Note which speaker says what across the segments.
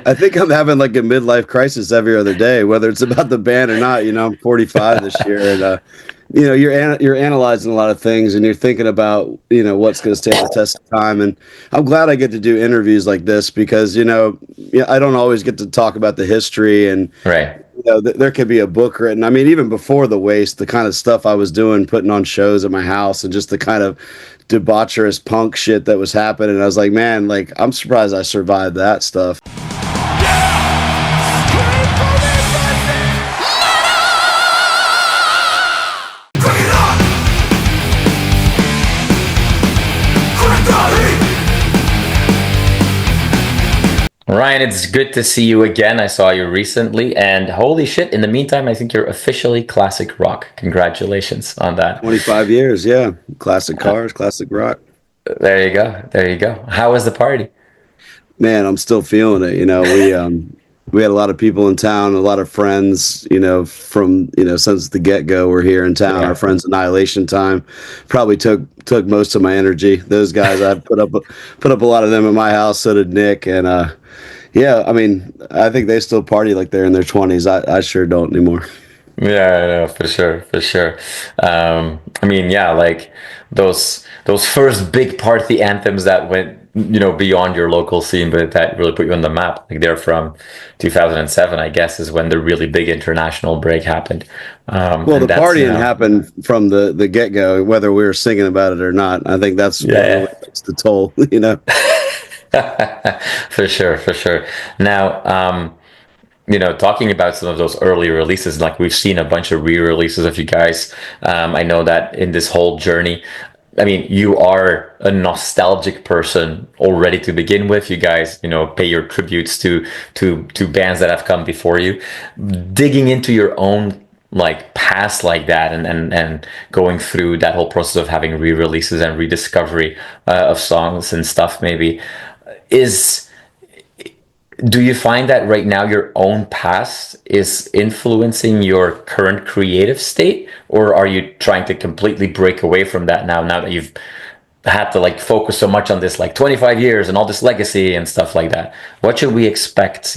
Speaker 1: I think I'm having like a midlife crisis every other day, whether it's about the band or not. I'm 45 this year, and you're analyzing a lot of things, and you're thinking about what's going to stand the test of time. And I'm glad I get to do interviews like this because I don't always get to talk about the history, and
Speaker 2: Right.
Speaker 1: there could be a book written. I mean, even before the waste, the kind of stuff I was doing, putting on shows at my house, and just the kind of debaucherous punk shit that was happening. I was like, man, like I'm surprised I survived that stuff.
Speaker 2: Ryan, it's good to see you again. I saw you recently, and holy shit, in the meantime, I think you're officially classic rock. Congratulations on that.
Speaker 1: 25 years, yeah. Classic cars, classic rock.
Speaker 2: There you go. There you go. How was the party?
Speaker 1: Man, I'm still feeling it. We had a lot of people in town, a lot of friends, from, since the get-go were here in town.
Speaker 2: Yeah.
Speaker 1: Our friends Annihilation Time probably took most of my energy. Those guys, I put up a lot of them in my house. So did Nick. And yeah, I mean, I think they still party like they're in their 20s. I sure don't anymore.
Speaker 2: Yeah, no, for sure, for sure. I mean, yeah, like those first big party anthems that went, beyond your local scene, but that really put you on the map. Like they're from 2007, I guess, is when the really big international break happened.
Speaker 1: Well, the partying happened from the get-go, whether we were singing about it or not. I think that's what really takes the toll,
Speaker 2: For sure, for sure. Now, talking about some of those early releases, like we've seen a bunch of re-releases of you guys. I know that in this whole journey, I mean, you are a nostalgic person already to begin with. You guys, pay your tributes to bands that have come before you. Digging into your own like past like that, and going through that whole process of having re-releases and rediscovery of songs and stuff, maybe do you find that right now your own past is influencing your current creative state, or are you trying to completely break away from that now that you've had to like focus so much on this like 25 years and all this legacy and stuff like that? What should we expect,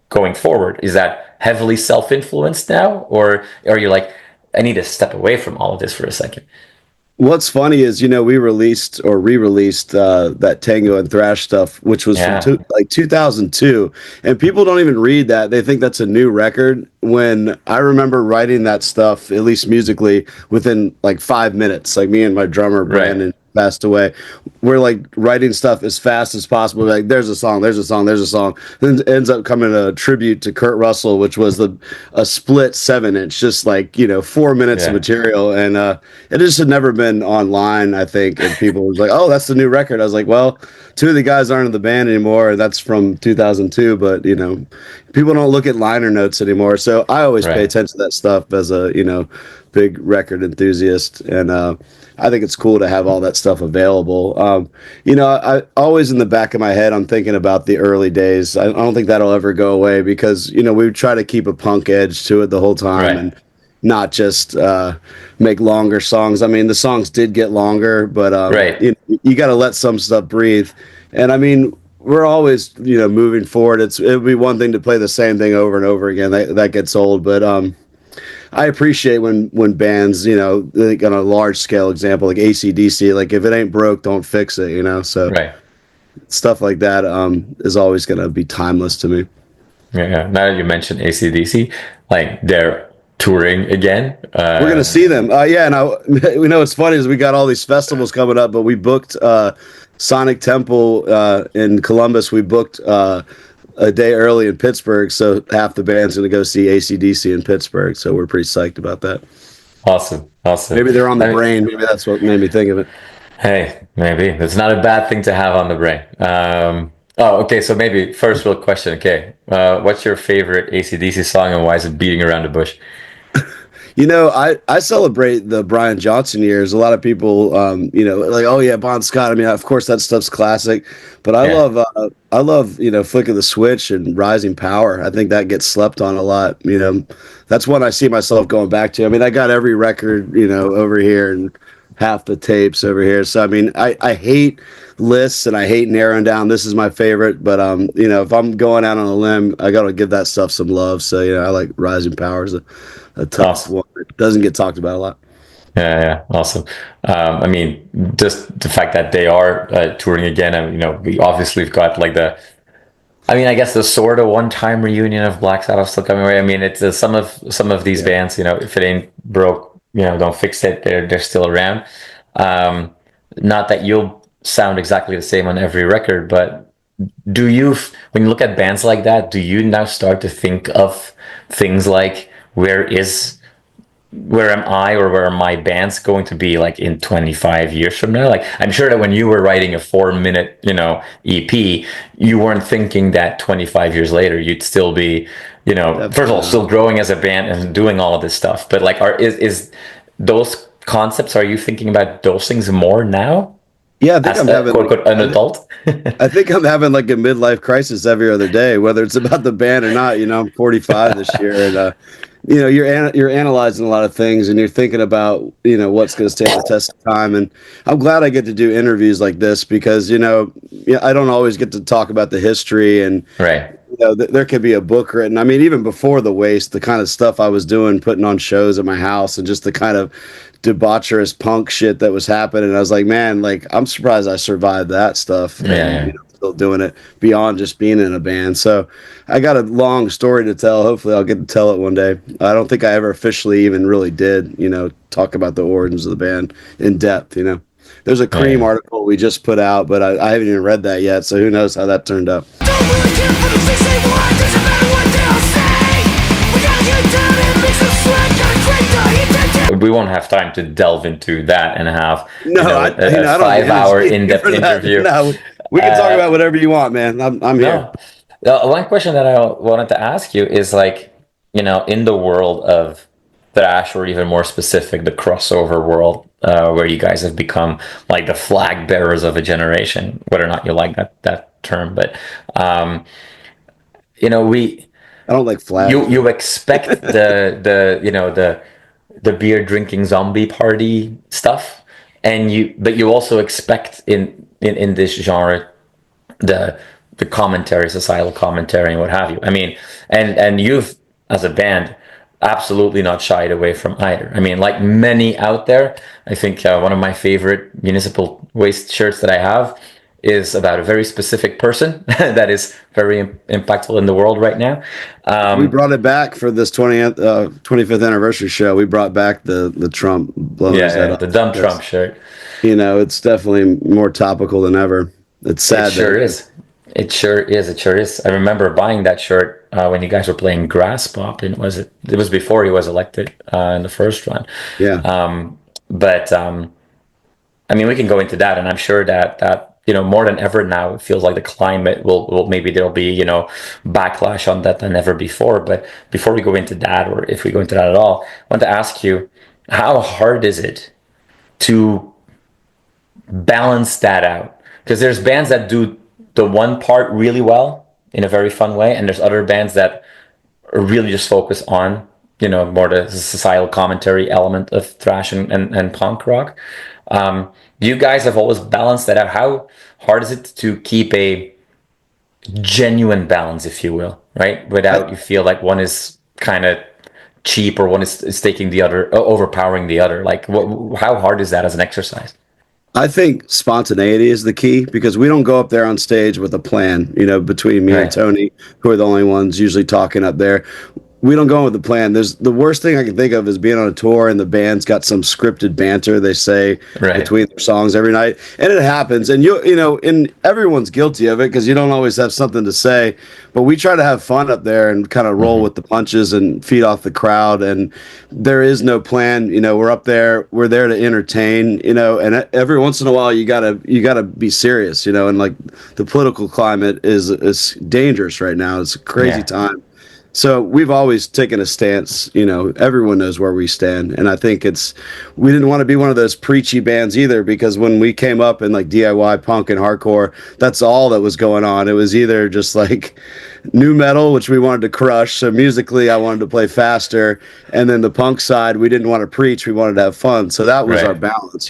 Speaker 2: going forward? Is that heavily self-influenced now, or are you like, I need to step away from all of this for a second?
Speaker 1: What's funny is, we released or re-released that Tango and Thrash stuff, which was from 2002, and people don't even read that. They think that's a new record. When I remember writing that stuff, at least musically, within like 5 minutes, like me and my drummer Brandon passed away. We're like writing stuff as fast as possible. Like there's a song. Then it ends up coming a tribute to Kurt Russell, which was a split 7-inch, just like 4 minutes of material, and it just had never been online, I think. And people was like, "Oh, that's the new record." I was like, "Well, two of the guys aren't in the band anymore. And that's from 2002." But people don't look at liner notes anymore, so I always pay attention to that stuff as a big record enthusiast, and I think it's cool to have all that stuff available. I always in the back of my head, I'm thinking about the early days. I don't think that'll ever go away because, we try to keep a punk edge to it the whole time and not just make longer songs. I mean, the songs did get longer, but you got to let some stuff breathe. And I mean, we're always, moving forward. It would be one thing to play the same thing over and over again. That gets old, but I appreciate when bands, like on a large scale example, like AC/DC, like if it ain't broke, don't fix it, so stuff like that is always going to be timeless to me.
Speaker 2: Yeah. Now that you mentioned AC/DC, like they're touring again.
Speaker 1: We're going to see them. And we know what's funny is we got all these festivals coming up, but we booked Sonic Temple in Columbus. We booked a day early in Pittsburgh, so half the band's going to go see AC/DC in Pittsburgh, so we're pretty psyched about that.
Speaker 2: Awesome.
Speaker 1: Maybe they're on the brain. Maybe that's what made me think of it.
Speaker 2: Hey, maybe. It's not a bad thing to have on the brain. Okay, so maybe first real question, okay. What's your favorite AC/DC song and why is it Beating Around the Bush?
Speaker 1: I celebrate the Brian Johnson years. A lot of people, like, oh yeah, Bon Scott. I mean, of course that stuff's classic, but I love, Flick of the Switch and Rising Power. I think that gets slept on a lot. That's one I see myself going back to. I mean, I got every record, over here, and half the tapes over here. So I mean, I hate lists and I hate narrowing down. This is my favorite, but you know, if I'm going out on a limb, I gotta give that stuff some love. So you know, I like Rising Powers, a tough
Speaker 2: Awesome.
Speaker 1: one. It doesn't get talked about a lot.
Speaker 2: Yeah, awesome. I mean, just the fact that they are touring again, and you know, we obviously have got like I mean, I guess the sort of one-time reunion of Black Sabbath still coming away. I mean, it's some of these bands, you know, if it ain't broke, you know, don't fix it. They're still around. Um, Not that you'll sound exactly the same on every record, but do you, when you look at bands like that, do you now start to think of things like where am I or where are my bands going to be like in 25 years from now? Like, I'm sure that when you were writing a 4 minute, you know, EP, you weren't thinking that 25 years later you'd still be, you know,
Speaker 1: Definitely
Speaker 2: first of all,
Speaker 1: not.
Speaker 2: still growing as a band and doing all of this stuff. But like, is those concepts, are you thinking about those things more now
Speaker 1: Yeah, I think
Speaker 2: as
Speaker 1: I'm
Speaker 2: a
Speaker 1: having
Speaker 2: quote unquote an adult?
Speaker 1: I think I'm having like a midlife crisis every other day, whether it's about the band or not. You know, I'm 45 this year, and you know, you're analyzing a lot of things, and you're thinking about, you know, what's going to stand the test of time. And I'm glad I get to do interviews like this because, you know, yeah, I don't always get to talk about the history, and
Speaker 2: Right.
Speaker 1: you know, there could be a book written. I mean, even before the waste, the kind of stuff I was doing, putting on shows at my house, and just the kind of debaucherous punk shit that was happening. I was like, man, like I'm surprised I survived that stuff, and
Speaker 2: Yeah.
Speaker 1: you know, still doing it beyond just being in a band. So I got a long story to tell. Hopefully, I'll get to tell it one day. I don't think I ever officially even really did, you know, talk about the origins of the band in depth. You know, there's a
Speaker 2: Yeah.
Speaker 1: Cream
Speaker 2: Yeah.
Speaker 1: article we just put out, but I haven't even read that yet. So who knows how that turned out.
Speaker 3: Don't really care for the things they want, doesn't matter what they'll say. We gotta get down and mix the sweat, gotta create the heat that
Speaker 2: We won't have time to delve into that and have
Speaker 1: No,
Speaker 2: you know,
Speaker 1: you know,
Speaker 2: a
Speaker 1: I don't
Speaker 2: 5 hour
Speaker 1: energy
Speaker 2: in-depth
Speaker 1: for that.
Speaker 2: interview.
Speaker 1: No, we can talk about whatever you want, man. I'm here.
Speaker 2: No. One question that I wanted to ask you is like, you know, in the world of thrash, or even more specific, the crossover world, where you guys have become like the flag bearers of a generation, whether or not you like that term, but you know,
Speaker 1: I don't like flags.
Speaker 2: you expect the you know the beer drinking zombie party stuff, and you also expect in this genre the commentary, societal commentary, and what have you. I mean, and you've, as a band, absolutely not shied away from either. I mean, like many out there, I think one of my favorite municipal waste shirts that I have is about a very specific person that is very impactful in the world right now.
Speaker 1: We brought it back for this 25th anniversary show. We brought back the Trump blowing his head
Speaker 2: Yeah,
Speaker 1: off.
Speaker 2: the dumb
Speaker 1: That's-
Speaker 2: Trump shirt.
Speaker 1: You know, it's definitely more topical than ever. It's sad.
Speaker 2: It sure
Speaker 1: that
Speaker 2: is. It sure is. It sure is. I remember buying that shirt when you guys were playing Grass Pop, and it was before he was elected in the first run.
Speaker 1: Yeah.
Speaker 2: But I mean, we can go into that, and I'm sure that you know, more than ever now, it feels like the climate will maybe there'll be, you know, backlash on that than ever before. But before we go into that, or if we go into that at all, I want to ask you, how hard is it to balance that out? Because there's bands that do the one part really well in a very fun way, and there's other bands that are really just focus on, you know, more the societal commentary element of thrash and punk rock. You guys have always balanced that out. How hard is it to keep a genuine balance, if you will, right, without you feel like one is kind of cheap, or one is taking the other, overpowering the other? Like, how hard is that as an exercise?
Speaker 1: I think spontaneity is the key because we don't go up there on stage with a plan, you know, between me and
Speaker 2: Right.
Speaker 1: Tony, who are the only ones usually talking up there. We don't go with the plan. There's the worst thing I can think of is being on a tour and the band's got some scripted banter they say
Speaker 2: Right.
Speaker 1: between their songs every night, and it happens. And you know, and everyone's guilty of it because you don't always have something to say. But we try to have fun up there and kind of roll with the punches and feed off the crowd. And there is no plan. You know, we're up there. We're there to entertain. You know, and every once in a while you gotta be serious. You know, and like the political climate is dangerous right now. It's a crazy
Speaker 2: Yeah.
Speaker 1: time. So we've always taken a stance, everyone knows where we stand. And I think we didn't want to be one of those preachy bands either, because when we came up in like DIY punk and hardcore, that's all that was going on. It was either just like new metal, which we wanted to crush. So musically, I wanted to play faster. And then the punk side, we didn't want to preach. We wanted to have fun. So that was our balance,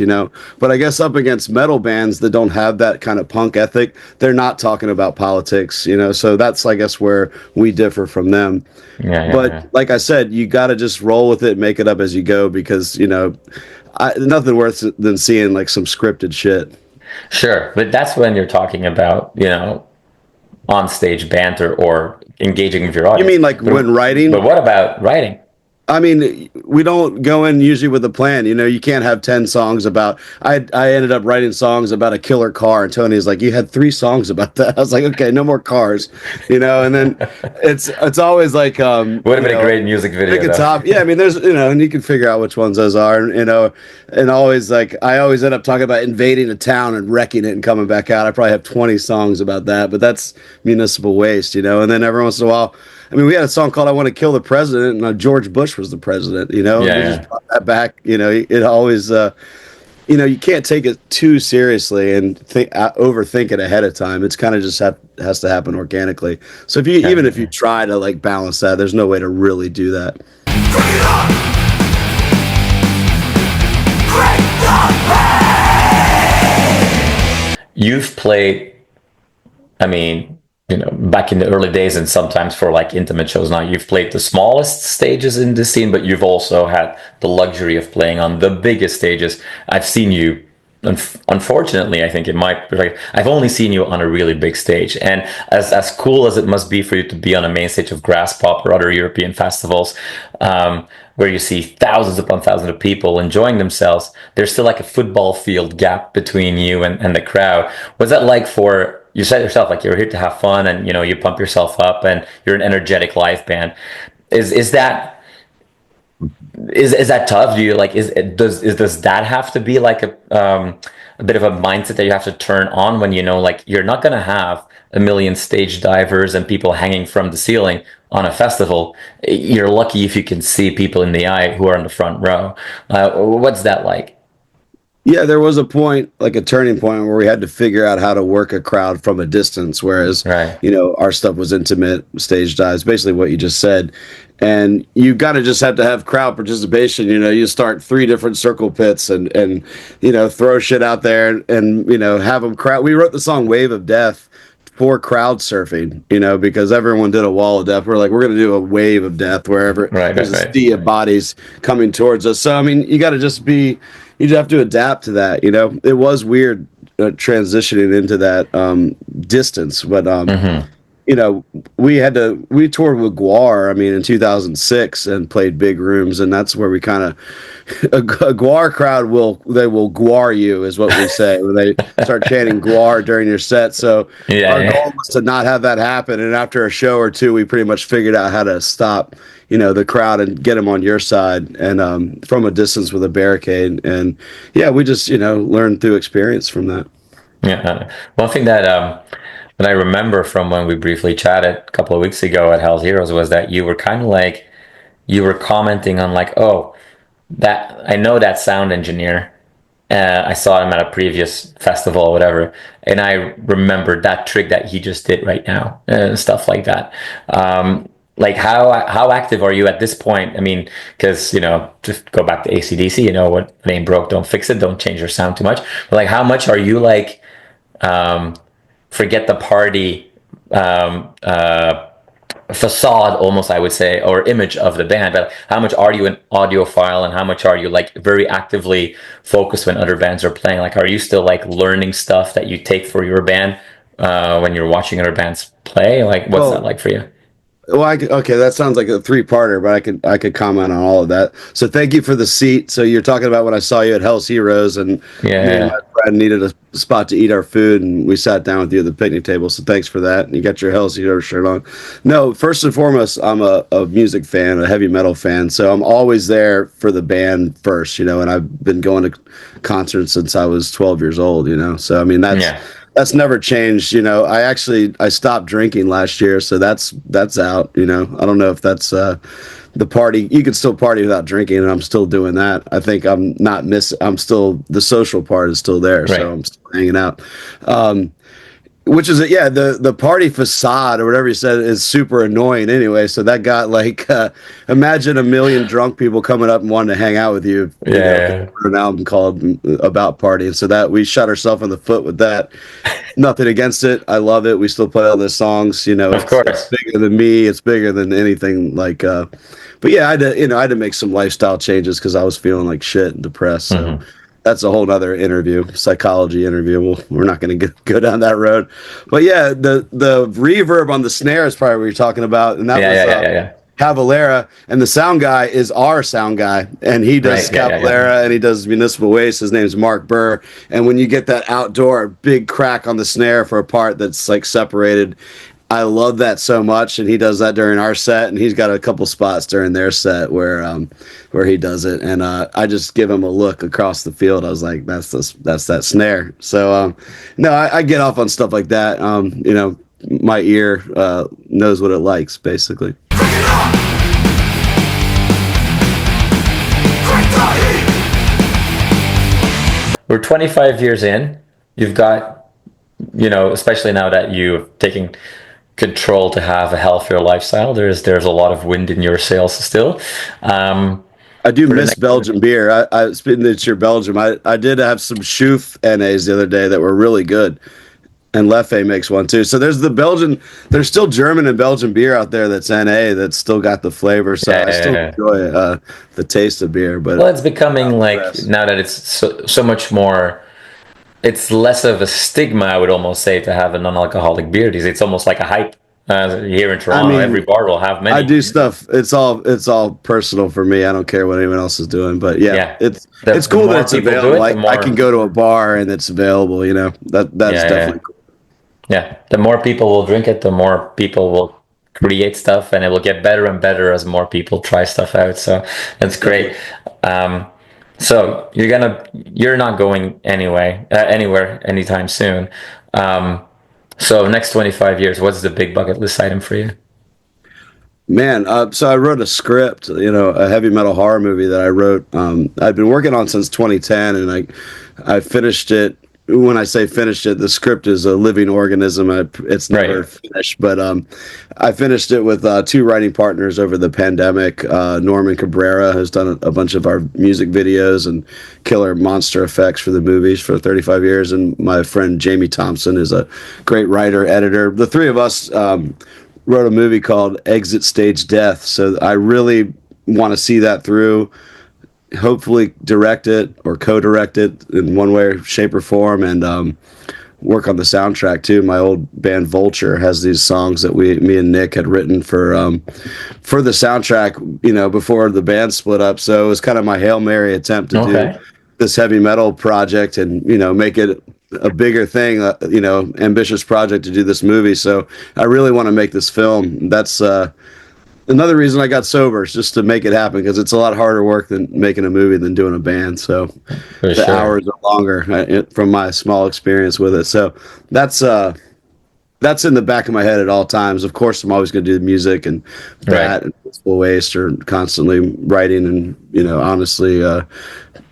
Speaker 1: But I guess up against metal bands that don't have that kind of punk ethic, they're not talking about politics, So that's, I guess, where we differ from them. But like I said, you got to just roll with it, make it up as you go, because nothing worse than seeing like some scripted shit.
Speaker 2: Sure, but that's when you're talking about on stage banter or engaging with your audience.
Speaker 1: You mean like when writing?
Speaker 2: But what about writing?
Speaker 1: I mean, we don't go in usually with a plan. You can't have 10 songs about. I ended up writing songs about a killer car, and Tony's like, "You had 3 songs about that." I was like, "Okay, no more cars," And then it's always like
Speaker 2: would have been a great music video.
Speaker 1: Pick a top. Yeah, I mean, there's and you can figure out which ones those are, and always like I always end up talking about invading a town and wrecking it and coming back out. I probably have 20 songs about that, but that's municipal waste, And then every once in a while. I mean, we had a song called "I Want to Kill the President," and George Bush was the president. We just brought that back. It always, you can't take it too seriously and overthink it ahead of time. It's kind of just has to happen organically. So even if you try to like balance that, there's no way to really do that.
Speaker 2: You've played, I mean, back in the early days and sometimes for like intimate shows now, you've played the smallest stages in this scene, but you've also had the luxury of playing on the biggest stages. I've seen you, unfortunately, I think I've only seen you on a really big stage. And as cool as it must be for you to be on a main stage of Graspop or other European festivals, where you see thousands upon thousands of people enjoying themselves, there's still like a football field gap between you and the crowd. What's that like for... You said yourself, like, you're here to have fun and, you pump yourself up and you're an energetic live band. Is that tough? Do you does that have to be like a bit of a mindset that you have to turn on when like you're not going to have a million stage divers and people hanging from the ceiling on a festival? You're lucky if you can see people in the eye who are in the front row. What's that like?
Speaker 1: Yeah, there was a point, like a turning point, where we had to figure out how to work a crowd from a distance, whereas, our stuff was intimate, stage dives, basically what you just said. And you got to just have to have crowd participation. You start 3 different circle pits and throw shit out there and have them crowd. We wrote the song Wave of Death for crowd surfing, because everyone did a wall of death. We're like, we're going to do a wave of death wherever there's a sea of bodies coming towards us. So, I mean, you got to just you just have to adapt to that. It was weird transitioning into that distance, but we toured with Gwar, in 2006 and played big rooms, and that's where we kind of a Gwar crowd will Gwar you, is what we say when they start chanting Gwar during your set. So our goal was to not have that happen, and after a show or two, we pretty much figured out how to stop the crowd and get them on your side and from a distance with a barricade. And we just learned through experience from that.
Speaker 2: One thing that I remember from when we briefly chatted a couple of weeks ago at Hell's Heroes was that you were kind of like, you were commenting on like, oh, that I know that sound engineer. I saw him at a previous festival or whatever, and I remembered that trick that he just did right now and stuff like that. Like how active are you at this point? Because just go back to AC/DC. What ain't broke, don't fix it. Don't change your sound too much. But like, how much are you like forget the party facade almost, I would say, or image of the band, but how much are you an audiophile and how much are you like very actively focused when other bands are playing? Like, are you still like learning stuff that you take for your band when you're watching other bands play? Like, what's that like for you?
Speaker 1: Well, okay, that sounds like a 3-parter, but I could comment on all of that. So thank you for the seat. So you're talking about when I saw you at Hell's Heroes, and me and my friend needed a spot to eat our food, and we sat down with you at the picnic table. So thanks for that. And you got your Hell's Heroes shirt on. No, first and foremost, I'm a music fan, a heavy metal fan. So I'm always there for the band first, and I've been going to concerts since I was 12 years old, So that's never changed. I stopped drinking last year, so that's out. I don't know if that's the party. You can still party without drinking, and I'm still doing that. I think I'm not I'm still, the social part is still there,
Speaker 2: Right.
Speaker 1: so I'm still hanging out. Which is the party facade or whatever you said is super annoying anyway. So that got imagine a million drunk people coming up and wanting to hang out with you.
Speaker 2: Yeah.
Speaker 1: An album called About Partying. So that we shot ourselves in the foot with that. Nothing against it. I love it. We still play all the songs.
Speaker 2: Of course.
Speaker 1: It's bigger than me. It's bigger than anything. But yeah, I had to make some lifestyle changes because I was feeling like shit and depressed. So. That's a whole nother interview, psychology interview. We're not going to go down that road. But yeah, the reverb on the snare is probably what you're talking about. And that was Cavalera. And the sound guy is our sound guy. And he does Cavalera and he does Municipal Waste. His name's Mark Burr. And when you get that outdoor big crack on the snare for a part that's like separated, I love that so much, and he does that during our set, and he's got a couple spots during their set where he does it, and I just give him a look across the field. I was like, that's that snare. So no, I get off on stuff like that. My ear knows what it likes, basically.
Speaker 2: We're 25 years in. You've got, especially now that you've taken control to have a healthier lifestyle, there's a lot of wind in your sails still.
Speaker 1: I do miss Belgian beer. It's your Belgium. I did have some Schoof NAs the other day that were really good, and Leffe makes one too. So there's the Belgian. There's still German and Belgian beer out there that's NA that's still got the flavor. So I still enjoy the taste of beer. But
Speaker 2: it's becoming now that it's so much more. It's less of a stigma, I would almost say, to have a non-alcoholic beer. It's almost like a hype. Here in Toronto, every bar will have many.
Speaker 1: I do stuff. It's all personal for me. I don't care what anyone else is doing. But it's cool that it's available. I can go to a bar and it's available. That's definitely cool.
Speaker 2: Yeah, the more people will drink it, the more people will create stuff, and it will get better and better as more people try stuff out. So that's great. So you're not going anywhere anytime soon. So next 25 years, what's the big bucket list item for you?
Speaker 1: Man, so I wrote a script, a heavy metal horror movie that I wrote. I've been working on since 2010, and I finished it. When I say finished it, the script is a living organism. It's never finished, but I finished it with two writing partners over the pandemic. Norman Cabrera has done a bunch of our music videos and killer monster effects for the movies for 35 years, and my friend Jamie Thompson is a great writer, editor. The three of us wrote a movie called Exit Stage Death, so I really want to see that through. Hopefully direct it or co-direct it in one way, shape, or form, and work on the soundtrack too. My old band Vulture has these songs that me and Nick had written for the soundtrack, before the band split up. So it was kind of my Hail Mary attempt to do this heavy metal project and make it a bigger thing, ambitious project to do this movie. So I really want to make this film. That's another reason I got sober, is just to make it happen, because it's a lot harder work than making a movie than doing a band. So the hours are longer from my small experience with it. So that's in the back of my head at all times. Of course, I'm always going to do the music and that and Municipal Waste, or constantly writing, and honestly,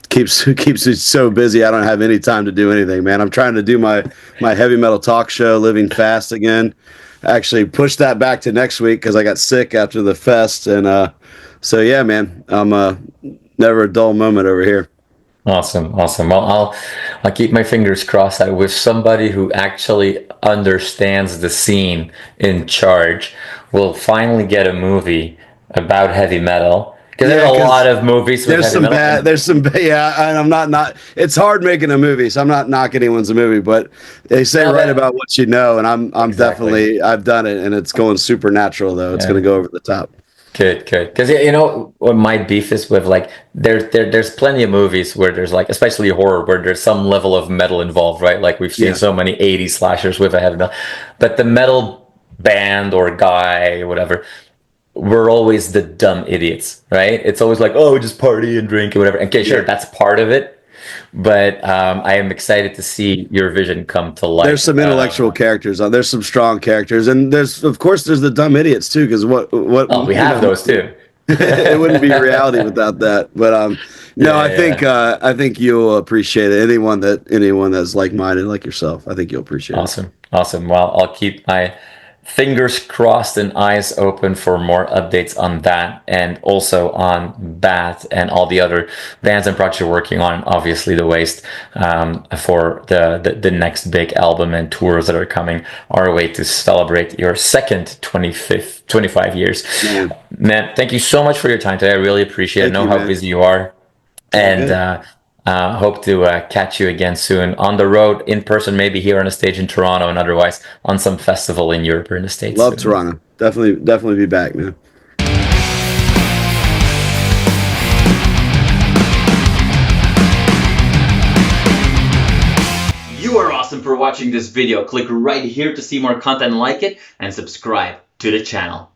Speaker 1: keeps me so busy. I don't have any time to do anything, man. I'm trying to do my heavy metal talk show, Living Fast, again. Actually pushed that back to next week because I got sick after the fest, and so yeah, man, I'm never a dull moment over here.
Speaker 2: Awesome. Well, I'll keep my fingers crossed that with somebody who actually understands the scene in charge, we'll finally get a movie about heavy metal. Because there's a lot of movies.
Speaker 1: There's some bad. And I'm not. It's hard making a movie, so I'm not knocking anyone's a movie. But they say write about what you know, and I'm definitely, I've done it, and it's going supernatural though. It's going to go over the top.
Speaker 2: Good. Because what my beef is with, like, there's plenty of movies where there's, like, especially horror, where there's some level of metal involved, right? Like we've seen so many 80s slashers with a heavy metal, but the metal band or guy or whatever, we're always the dumb idiots, right? It's always like, oh, just party and drink and whatever. Okay, sure, that's part of it. but I am excited to see your vision come to life.
Speaker 1: There's some intellectual characters on. There's some strong characters, and there's of course there's the dumb idiots too. Because what
Speaker 2: we have those too.
Speaker 1: It wouldn't be reality without that. But no, I think you'll appreciate it. Anyone that's like-minded like yourself, I think you'll appreciate it.
Speaker 2: Awesome. Well, I'll keep my fingers crossed and eyes open for more updates on that, and also on Bat and all the other bands and projects you're working on. Obviously, the Waste for the next big album and tours that are coming our way to celebrate your second 25 years. Man, thank you so much for your time today. I really appreciate it. I know how busy you are, and hope to catch you again soon on the road, in person, maybe here on a stage in Toronto, and otherwise on some festival in Europe or in the States.
Speaker 1: Love Toronto. Definitely be back, man.
Speaker 4: You are awesome for watching this video. Click right here to see more content like it and subscribe to the channel.